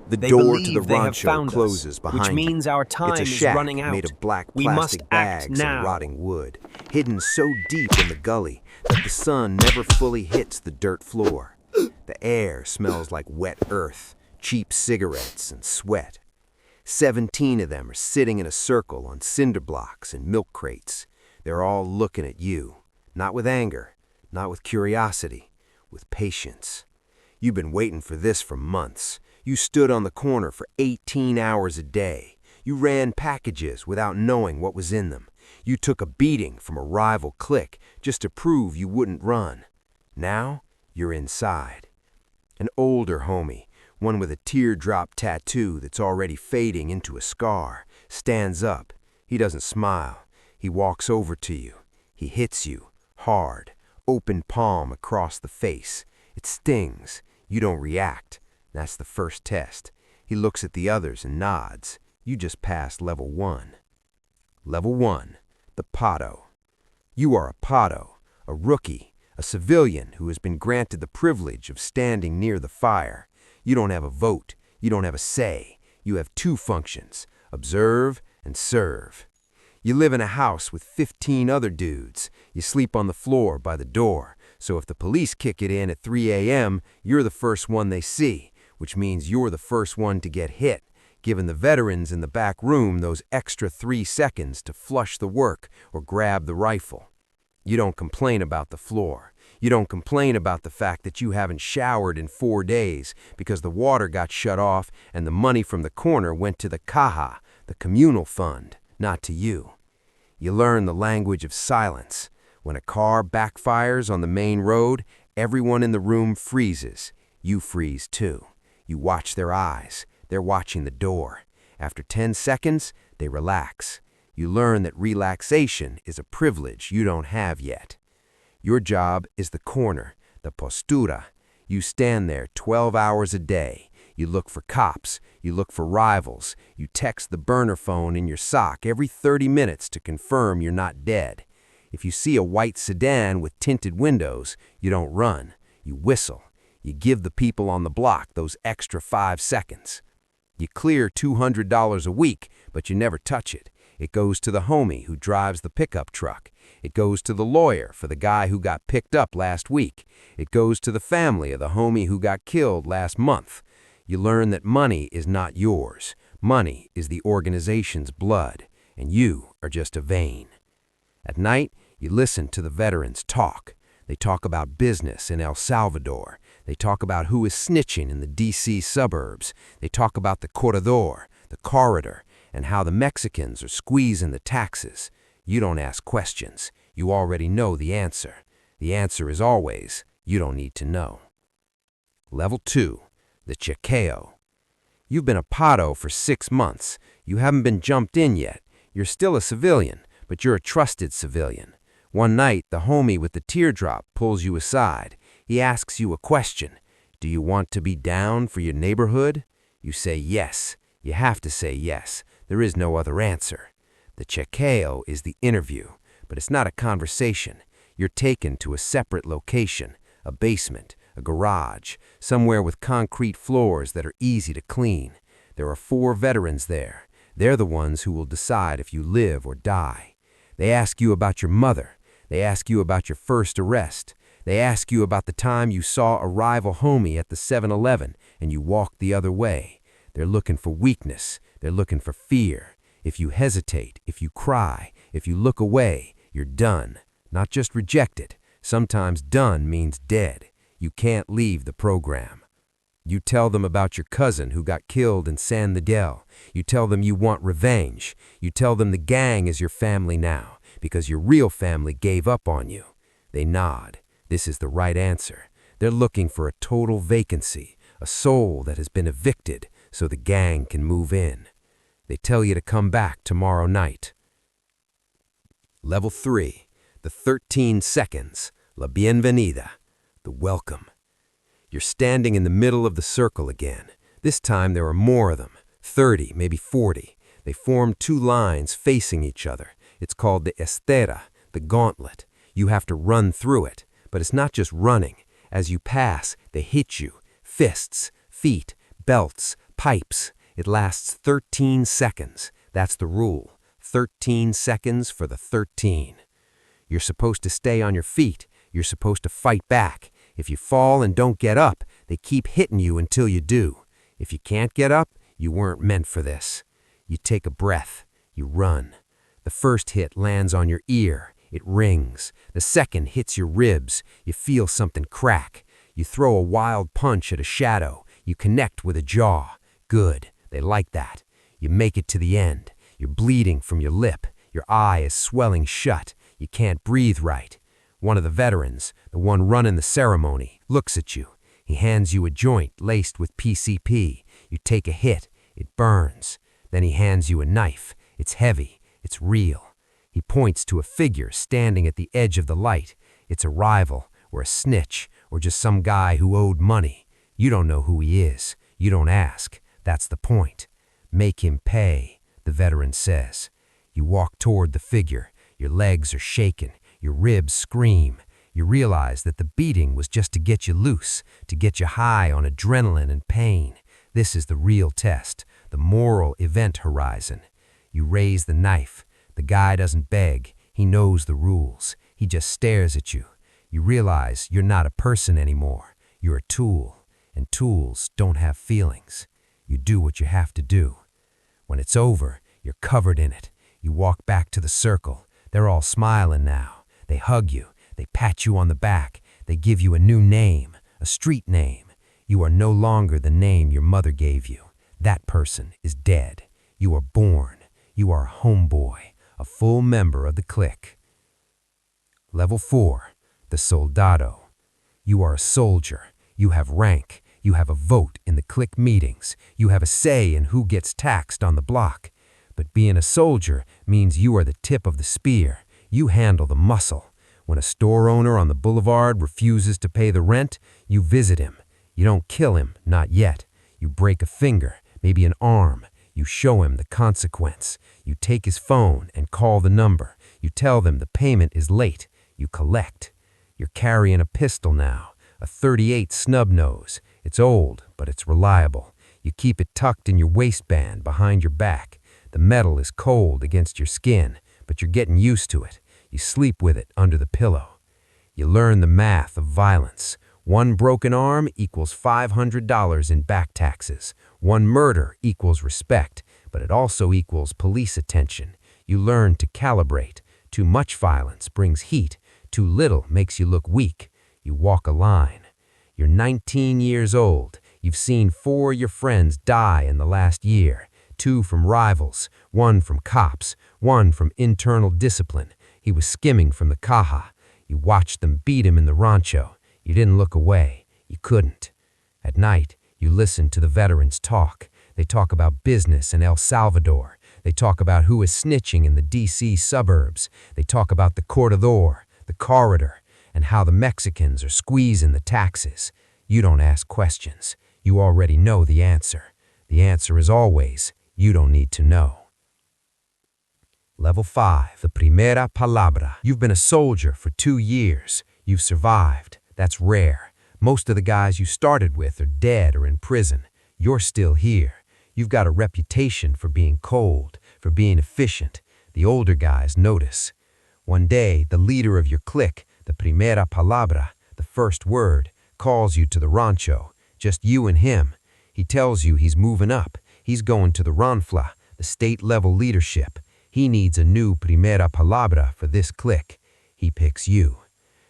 The They door to the believe they have rancho found us, closes which behind you. means our time It's a is shack running out. made of black We must plastic act bags and now. rotting wood, hidden so deep in the gully that the sun never fully hits the dirt floor. The air smells like wet earth, cheap cigarettes, and sweat. 17 of them are sitting in a circle on cinder blocks and milk crates. They're all looking at you, not with anger, not with curiosity, with patience. You've been waiting for this for months. You stood on the corner for 18 hours a day. You ran packages without knowing what was in them. You took a beating from a rival clique just to prove you wouldn't run. Now, you're inside. An older homie, one with a teardrop tattoo that's already fading into a scar, stands up. He doesn't smile. He walks over to you. He hits you, hard, open palm across the face. It stings. You don't react. That's the first test. He looks at the others and nods. You just passed level 1. Level 1, the Pato. You are a Pato, a rookie, a civilian who has been granted the privilege of standing near the fire. You don't have a vote. You don't have a say. You have 2 functions, observe and serve. You live in a house with 15 other dudes. You sleep on the floor by the door. So if the police kick it in at 3 a.m., you're the first one they see, which means you're the first one to get hit, giving the veterans in the back room those extra 3 seconds to flush the work or grab the rifle. You don't complain about the floor. You don't complain about the fact that you haven't showered in 4 days because the water got shut off and the money from the corner went to the caja, the communal fund, not to you. You learn the language of silence. When a car backfires on the main road, everyone in the room freezes. You freeze too. You watch their eyes. They're watching the door. After 10 seconds, they relax. You learn that relaxation is a privilege you don't have yet. Your job is the corner, the postura. You stand there 12 hours a day. You look for cops. You look for rivals. You text the burner phone in your sock every 30 minutes to confirm you're not dead. If you see a white sedan with tinted windows, you don't run. You whistle. You give the people on the block those extra 5 seconds. You clear $200 a week, but you never touch it. It goes to the homie who drives the pickup truck. It goes to the lawyer for the guy who got picked up last week. It goes to the family of the homie who got killed last month. You learn that money is not yours. Money is the organization's blood, and you are just a vein. At night, you listen to the veterans talk. They talk about business in El Salvador. They talk about who is snitching in the D.C. suburbs. They talk about the corredor, the corridor, and how the Mexicans are squeezing the taxes. You don't ask questions. You already know the answer. The answer is always, you don't need to know. Level 2, the chequeo. You've been a pato for 6 months. You haven't been jumped in yet. You're still a civilian, but you're a trusted civilian. One night, the homie with the teardrop pulls you aside. He asks you a question. Do you want to be down for your neighborhood? You say yes. You have to say yes. There is no other answer. The chequeo is the interview, but it's not a conversation. You're taken to a separate location, a basement, a garage, somewhere with concrete floors that are easy to clean. There are 4 veterans there. They're the ones who will decide if you live or die. They ask you about your mother. They ask you about your first arrest. They ask you about the time you saw a rival homie at the 7-Eleven and you walked the other way. They're looking for weakness. They're looking for fear. If you hesitate, if you cry, if you look away, you're done. Not just rejected. Sometimes done means dead. You can't leave the program. You tell them about your cousin who got killed in San Miguel. You tell them you want revenge. You tell them the gang is your family now because your real family gave up on you. They nod. This is the right answer. They're looking for a total vacancy, a soul that has been evicted so the gang can move in. They tell you to come back tomorrow night. Level 3, the 13 seconds, la bienvenida, the welcome. You're standing in the middle of the circle again. This time there are more of them, 30, maybe 40. They form 2 lines facing each other. It's called the estera, the gauntlet. You have to run through it, but it's not just running. As you pass, they hit you. Fists, feet, belts, pipes. It lasts 13 seconds. That's the rule. 13 seconds for the 13. You're supposed to stay on your feet. You're supposed to fight back. If you fall and don't get up, they keep hitting you until you do. If you can't get up, you weren't meant for this. You take a breath. You run. The first hit lands on your ear. It rings. The second hits your ribs. You feel something crack. You throw a wild punch at a shadow. You connect with a jaw. Good. They like that. You make it to the end. You're bleeding from your lip. Your eye is swelling shut. You can't breathe right. One of the veterans, the one running the ceremony, looks at you. He hands you a joint laced with PCP. You take a hit. It burns. Then he hands you a knife. It's heavy. It's real. He points to a figure standing at the edge of the light. It's a rival, or a snitch, or just some guy who owed money. You don't know who he is. You don't ask. That's the point. Make him pay, the veteran says. You walk toward the figure. Your legs are shaking. Your ribs scream. You realize that the beating was just to get you loose, to get you high on adrenaline and pain. This is the real test, the moral event horizon. You raise the knife. The guy doesn't beg. He knows the rules. He just stares at you. You realize you're not a person anymore. You're a tool, and tools don't have feelings. You do what you have to do. When it's over, you're covered in it. You walk back to the circle. They're all smiling now. They hug you. They pat you on the back. They give you a new name, a street name. You are no longer the name your mother gave you. That person is dead. You are born. You are a homeboy, a full member of the clique. Level 4, the soldado. You are a soldier. You have rank. You have a vote in the clique meetings. You have a say in who gets taxed on the block. But being a soldier means you are the tip of the spear. You handle the muscle. When a store owner on the boulevard refuses to pay the rent, you visit him. You don't kill him, not yet. You break a finger, maybe an arm. You show him the consequence. You take his phone and call the number. You tell them the payment is late. You collect. You're carrying a pistol now, a .38 snub nose. It's old, but it's reliable. You keep it tucked in your waistband behind your back. The metal is cold against your skin, but you're getting used to it. You sleep with it under the pillow. You learn the math of violence. One broken arm equals $500 in back taxes. One murder equals respect, but it also equals police attention. You learn to calibrate. Too much violence brings heat. Too little makes you look weak. You walk a line. You're 19 years old. You've seen 4 of your friends die in the last year. 2 from rivals, 1 from cops, 1 from internal discipline. He was skimming from the caja. You watched them beat him in the rancho. You didn't look away. You couldn't. At night, you listened to the veterans talk. They talk about business in El Salvador. They talk about who is snitching in the D.C. suburbs. They talk about the corredor, the corridor, and how the Mexicans are squeezing the taxes. You don't ask questions. You already know the answer. The answer is always, you don't need to know. Level 5, the primera palabra. You've been a soldier for 2 years. You've survived. That's rare. Most of the guys you started with are dead or in prison. You're still here. You've got a reputation for being cold, for being efficient. The older guys notice. One day, the leader of your clique, the primera palabra, the first word, calls you to the rancho. Just you and him. He tells you he's moving up. He's going to the ranfla, the state-level leadership. He needs a new primera palabra for this clique. He picks you.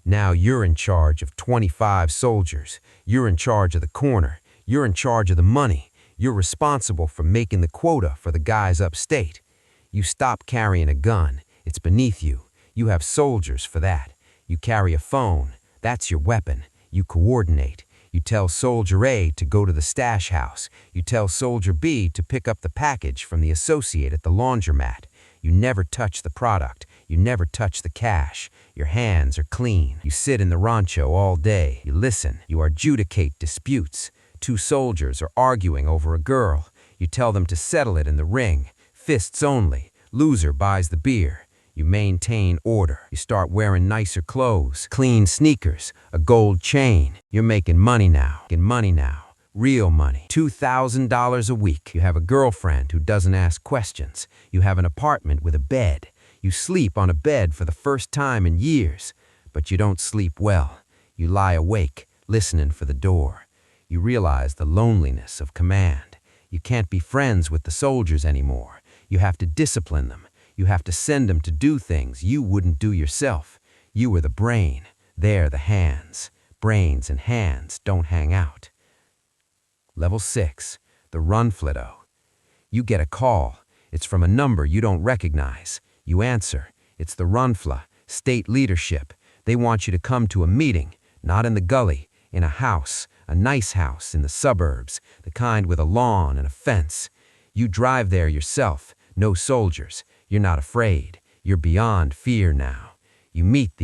Now you're in charge of 25 soldiers. You're in charge of the corner. You're in charge of the money. You're responsible for making the quota for the guys upstate. You stop carrying a gun. It's beneath you. You have soldiers for that. You carry a phone. That's your weapon. You coordinate. You tell Soldier A to go to the stash house. You tell Soldier B to pick up the package from the associate at the laundromat. You never touch the product. You never touch the cash. Your hands are clean. You sit in the rancho all day. You listen. You adjudicate disputes. 2 soldiers are arguing over a girl. You tell them to settle it in the ring. Fists only. Loser buys the beer. You maintain order. You start wearing nicer clothes, clean sneakers, a gold chain. You're making money now. Real money. $2,000 a week. You have a girlfriend who doesn't ask questions. You have an apartment with a bed. You sleep on a bed for the first time in years. But you don't sleep well. You lie awake, listening for the door. You realize the loneliness of command. You can't be friends with the soldiers anymore. You have to discipline them. You have to send them to do things you wouldn't do yourself. You were the brain. They're the hands. Brains and hands don't hang out. Level 6, the run flitto. You get a call. It's from a number you don't recognize. You answer. It's the runfla, state leadership. They want you to come to a meeting, not in the gully, in a house, a nice house in the suburbs, the kind with a lawn and a fence. You drive there yourself, no soldiers. You're not afraid. You're beyond fear now. You meet the